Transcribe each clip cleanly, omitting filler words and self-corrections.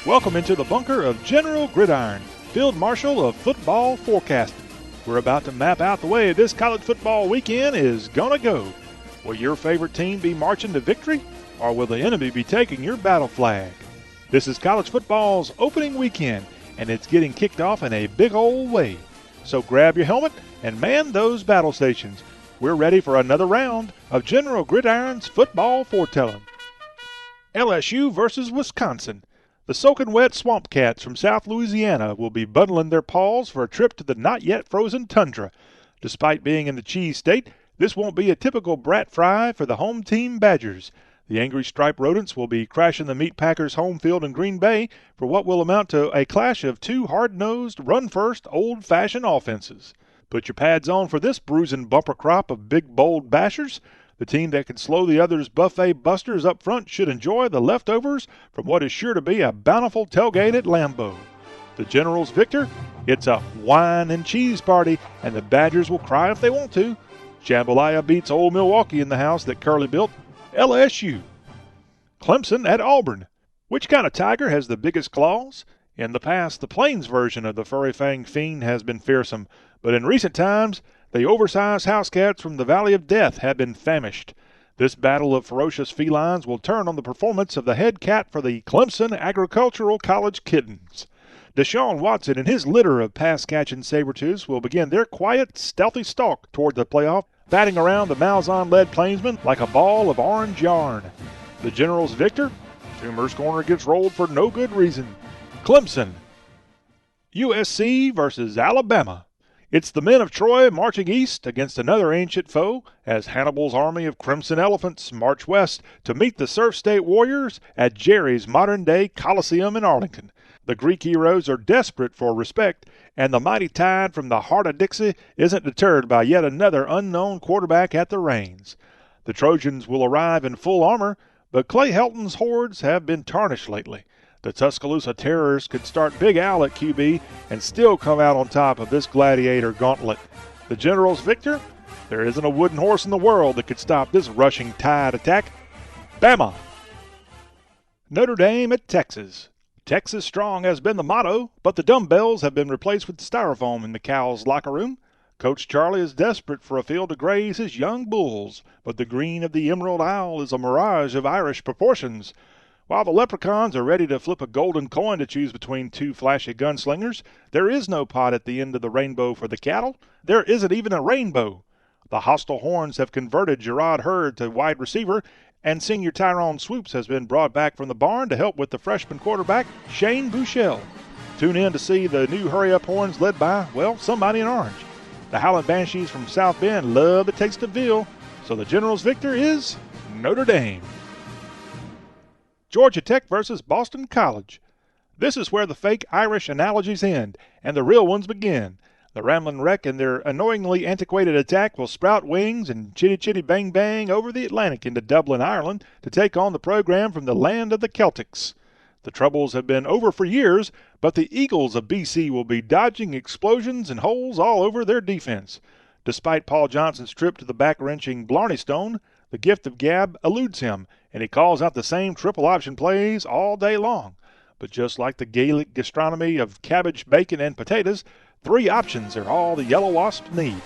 Welcome into the bunker of General Gridiron, Field Marshal of football forecasting. We're about to map out the way this college football weekend is gonna go. Will your favorite team be marching to victory, or will the enemy be taking your battle flag? This is college football's opening weekend, and it's getting kicked off in a big old way. So grab your helmet and man those battle stations. We're ready for another round of General Gridiron's football foretelling. LSU versus Wisconsin. The soaking wet Swamp Cats from South Louisiana will be bundling their paws for a trip to the not-yet-frozen tundra. Despite being in the cheese state, this won't be a typical brat fry for the home team Badgers. The angry striped rodents will be crashing the Meat Packers' home field in Green Bay for what will amount to a clash of two hard-nosed, run-first, old-fashioned offenses. Put your pads on for this bruising bumper crop of big, bold bashers. The team that can slow the others' buffet busters up front should enjoy the leftovers from what is sure to be a bountiful tailgate at Lambeau. The Generals victor? It's a wine and cheese party, and the Badgers will cry if they want to. Jambalaya beats old Milwaukee in the house that Curly built. LSU. Clemson at Auburn. Which kind of tiger has the biggest claws? In the past, the Plains version of the furry-fanged fiend has been fearsome, but in recent times, the oversized house cats from the Valley of Death have been famished. This battle of ferocious felines will turn on the performance of the head cat for the Clemson Agricultural College Kittens. Deshaun Watson and his litter of pass-catching saber-tooths will begin their quiet, stealthy stalk toward the playoff, batting around the Malzahn-led Plainsmen like a ball of orange yarn. The Generals victor? Toomer's corner gets rolled for no good reason. Clemson. USC versus Alabama. It's the men of Troy marching east against another ancient foe as Hannibal's army of crimson elephants march west to meet the Surf State Warriors at Jerry's modern-day Coliseum in Arlington. The Greek heroes are desperate for respect, and the mighty Tide from the heart of Dixie isn't deterred by yet another unknown quarterback at the reins. The Trojans will arrive in full armor, but Clay Helton's hordes have been tarnished lately. The Tuscaloosa Terrors could start Big Al at QB and still come out on top of this gladiator gauntlet. The Generals victor? There isn't a wooden horse in the world that could stop this rushing Tide attack. Bama. Notre Dame at Texas. Texas strong has been the motto, but the dumbbells have been replaced with styrofoam in the Cows' locker room. Coach Charlie is desperate for a field to graze his young bulls, but the green of the Emerald Isle is a mirage of Irish proportions. While the Leprechauns are ready to flip a golden coin to choose between two flashy gunslingers, there is no pot at the end of the rainbow for the cattle. There isn't even a rainbow. The hostile Horns have converted Gerard Hurd to wide receiver, and senior Tyrone Swoops has been brought back from the barn to help with the freshman quarterback, Shane Buechele. Tune in to see the new hurry-up Horns led by, well, somebody in orange. The Howland Banshees from South Bend love the taste of veal, so the Generals' victor is Notre Dame. Georgia Tech versus Boston College. This is where the fake Irish analogies end and the real ones begin. The Ramblin' Wreck and their annoyingly antiquated attack will sprout wings and chitty-chitty-bang-bang over the Atlantic into Dublin, Ireland, to take on the program from the land of the Celtics. The Troubles have been over for years, but the Eagles of BC will be dodging explosions and holes all over their defense. Despite Paul Johnson's trip to the back-wrenching Blarney Stone, the gift of gab eludes him, and he calls out the same triple option plays all day long. But just like the Gaelic gastronomy of cabbage, bacon, and potatoes, 3 options are all the Yellow Wasps need.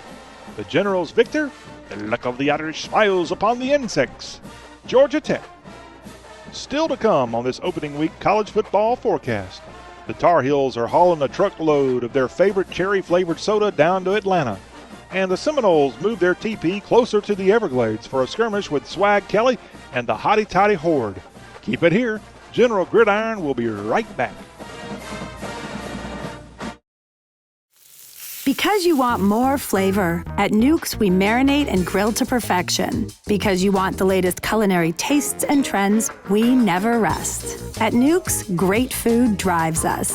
The Generals victor? The luck of the Irish smiles upon the insects. Georgia Tech. Still to come on this opening week college football forecast. The Tar Heels are hauling a truckload of their favorite cherry-flavored soda down to Atlanta. And the Seminoles move their teepee closer to the Everglades for a skirmish with Swag Kelly and the Hotty-Toddy Horde. Keep it here. General Gridiron will be right back. Because you want more flavor, at Nuke's we marinate and grill to perfection. Because you want the latest culinary tastes and trends, we never rest. At Nuke's, great food drives us.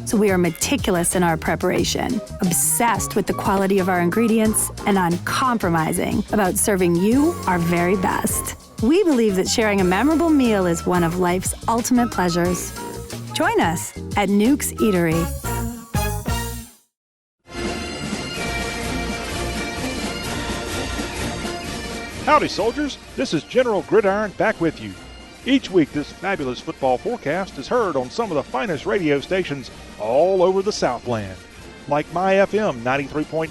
So we are meticulous in our preparation, obsessed with the quality of our ingredients, and uncompromising about serving you our very best. We believe that sharing a memorable meal is one of life's ultimate pleasures. Join us at Nuke's Eatery. Howdy, soldiers. This is General Gridiron back with you. Each week, this fabulous football forecast is heard on some of the finest radio stations all over the Southland, like My FM 93.9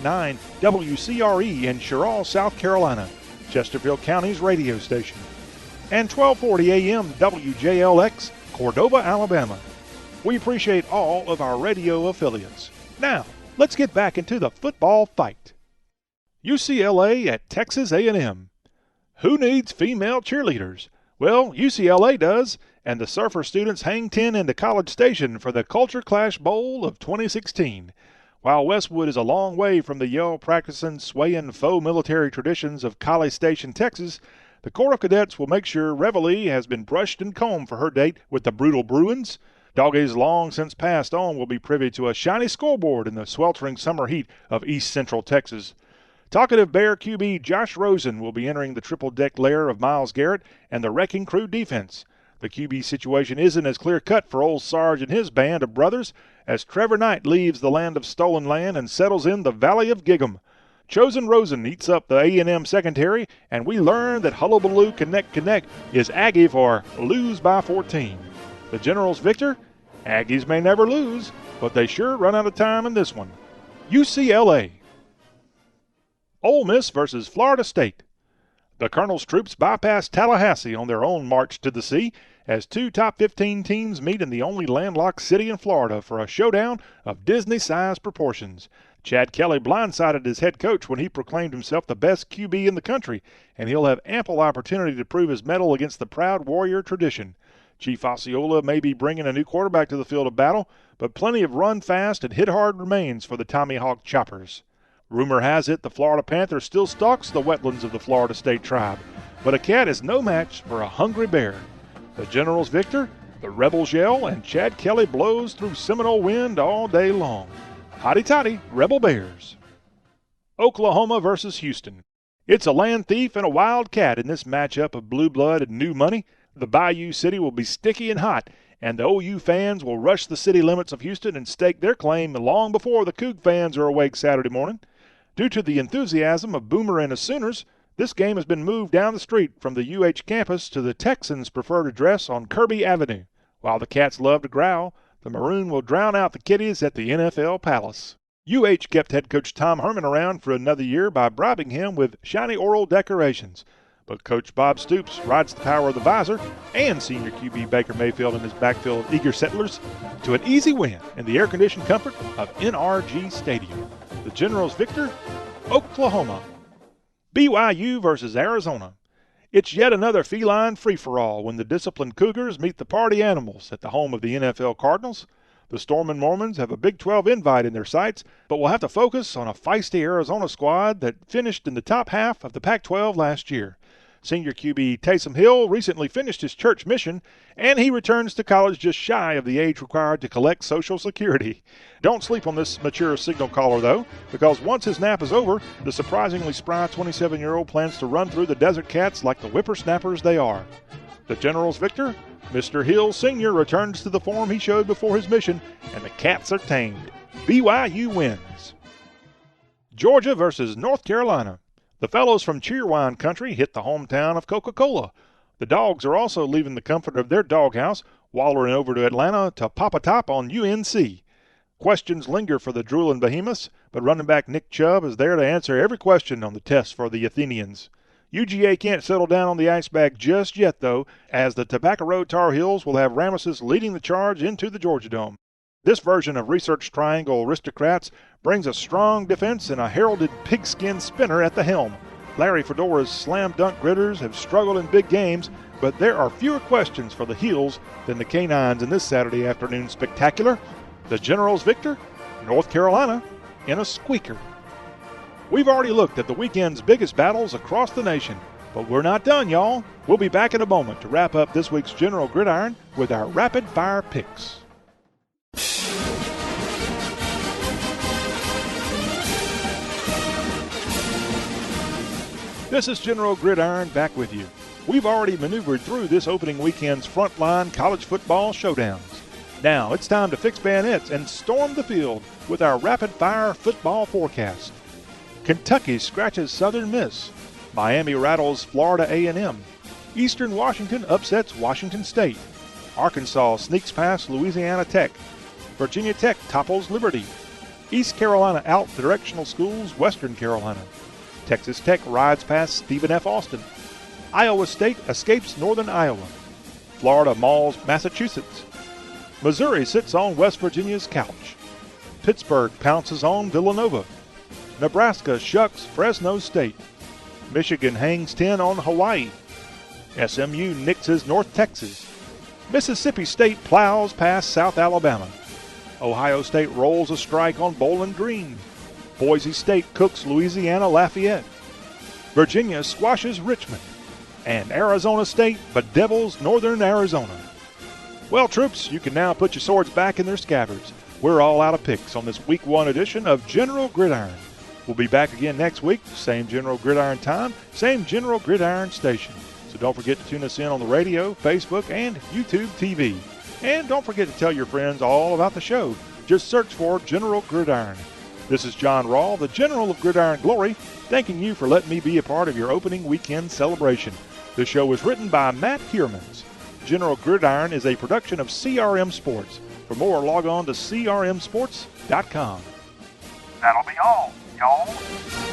WCRE in Sherall, South Carolina, Chesterfield County's radio station, and 1240 AM WJLX, Cordova, Alabama. We appreciate all of our radio affiliates. Now, let's get back into the football fight. UCLA at Texas A&M. Who needs female cheerleaders? Well, UCLA does, and the Surfer students hang 10 into College Station for the Culture Clash Bowl of 2016. While Westwood is a long way from the yell-practicing, swaying faux military traditions of College Station, Texas, the Corps of Cadets will make sure Reveille has been brushed and combed for her date with the brutal Bruins. Doggies long since passed on will be privy to a shiny scoreboard in the sweltering summer heat of East Central Texas. Talkative Bear QB Josh Rosen will be entering the triple-deck lair of Myles Garrett and the Wrecking Crew defense. The QB situation isn't as clear-cut for old Sarge and his band of brothers as Trevor Knight leaves the land of stolen land and settles in the Valley of Gig'em. Chosen Rosen eats up the A&M secondary, and we learn that Hullabaloo Connect is Aggie for lose by 14. The Generals victor? Aggies may never lose, but they sure run out of time in this one. UCLA. Ole Miss versus Florida State. The Colonel's troops bypass Tallahassee on their own march to the sea as two top 15 teams meet in the only landlocked city in Florida for a showdown of Disney-sized proportions. Chad Kelly blindsided his head coach when he proclaimed himself the best QB in the country, and he'll have ample opportunity to prove his mettle against the proud Warrior tradition. Chief Osceola may be bringing a new quarterback to the field of battle, but plenty of run fast and hit hard remains for the Tommy Hawk Choppers. Rumor has it the Florida Panther still stalks the wetlands of the Florida State tribe, but a cat is no match for a hungry bear. The Generals victor, the Rebels yell, and Chad Kelly blows through Seminole wind all day long. Hotty-toddy, Rebel Bears. Oklahoma versus Houston. It's a land thief and a wild cat in this matchup of blue blood and new money. The Bayou City will be sticky and hot, and the OU fans will rush the city limits of Houston and stake their claim long before the Coug fans are awake Saturday morning. Due to the enthusiasm of Boomer and his Sooners, this game has been moved down the street from the UH campus to the Texans' preferred address on Kirby Avenue. While the cats love to growl, the Maroon will drown out the kitties at the NFL Palace. UH kept head coach Tom Herman around for another year by bribing him with shiny oral decorations. But Coach Bob Stoops rides the power of the visor and senior QB Baker Mayfield and his backfield of eager settlers to an easy win in the air-conditioned comfort of NRG Stadium. The Generals victor, Oklahoma. BYU versus Arizona. It's yet another feline free-for-all when the disciplined Cougars meet the party animals at the home of the NFL Cardinals. The Stormin' Mormons have a Big 12 invite in their sights, but will have to focus on a feisty Arizona squad that finished in the top half of the Pac-12 last year. Senior QB Taysom Hill recently finished his church mission, and he returns to college just shy of the age required to collect Social Security. Don't sleep on this mature signal caller, though, because once his nap is over, the surprisingly spry 27-year-old plans to run through the Desert Cats like the whippersnappers they are. The Generals victor, Mr. Hill Sr. returns to the form he showed before his mission, and the Cats are tamed. BYU wins. Georgia versus North Carolina. The fellows from Cheerwine Country hit the hometown of Coca-Cola. The Dogs are also leaving the comfort of their doghouse, wallering over to Atlanta to pop a top on UNC. Questions linger for the drooling behemoths, but running back Nick Chubb is there to answer every question on the test for the Athenians. UGA can't settle down on the ice bag just yet, though, as the Tobacco Road Tar Heels will have Ramesses leading the charge into the Georgia Dome. This version of Research Triangle aristocrats brings a strong defense and a heralded pigskin spinner at the helm. Larry Fedora's slam-dunk Gritters have struggled in big games, but there are fewer questions for the Heels than the Canines in this Saturday afternoon spectacular. The Generals victor, North Carolina, in a squeaker. We've already looked at the weekend's biggest battles across the nation, but we're not done, y'all. We'll be back in a moment to wrap up this week's General Gridiron with our rapid-fire picks. This is General Gridiron back with you. We've already maneuvered through this opening weekend's frontline college football showdowns. Now it's time to fix bayonets and storm the field with our rapid-fire football forecast. Kentucky scratches Southern Miss. Miami rattles Florida A&M. Eastern Washington upsets Washington State. Arkansas sneaks past Louisiana Tech. Virginia Tech topples Liberty. East Carolina out-directional schools Western Carolina. Texas Tech rides past Stephen F. Austin. Iowa State escapes Northern Iowa. Florida mauls Massachusetts. Missouri sits on West Virginia's couch. Pittsburgh pounces on Villanova. Nebraska shucks Fresno State. Michigan hangs 10 on Hawaii. SMU nixes North Texas. Mississippi State plows past South Alabama. Ohio State rolls a strike on Bowling Green. Boise State cooks Louisiana Lafayette. Virginia squashes Richmond. And Arizona State bedevils Northern Arizona. Well, troops, you can now put your swords back in their scabbards. We're all out of picks on this Week 1 edition of General Gridiron. We'll be back again next week, same General Gridiron time, same General Gridiron station. So don't forget to tune us in on the radio, Facebook, and YouTube TV. And don't forget to tell your friends all about the show. Just search for General Gridiron. This is John Rawl, the General of Gridiron Glory, thanking you for letting me be a part of your opening weekend celebration. The show was written by Matt Hiermans. General Gridiron is a production of CRM Sports. For more, log on to crmsports.com. That'll be all, y'all.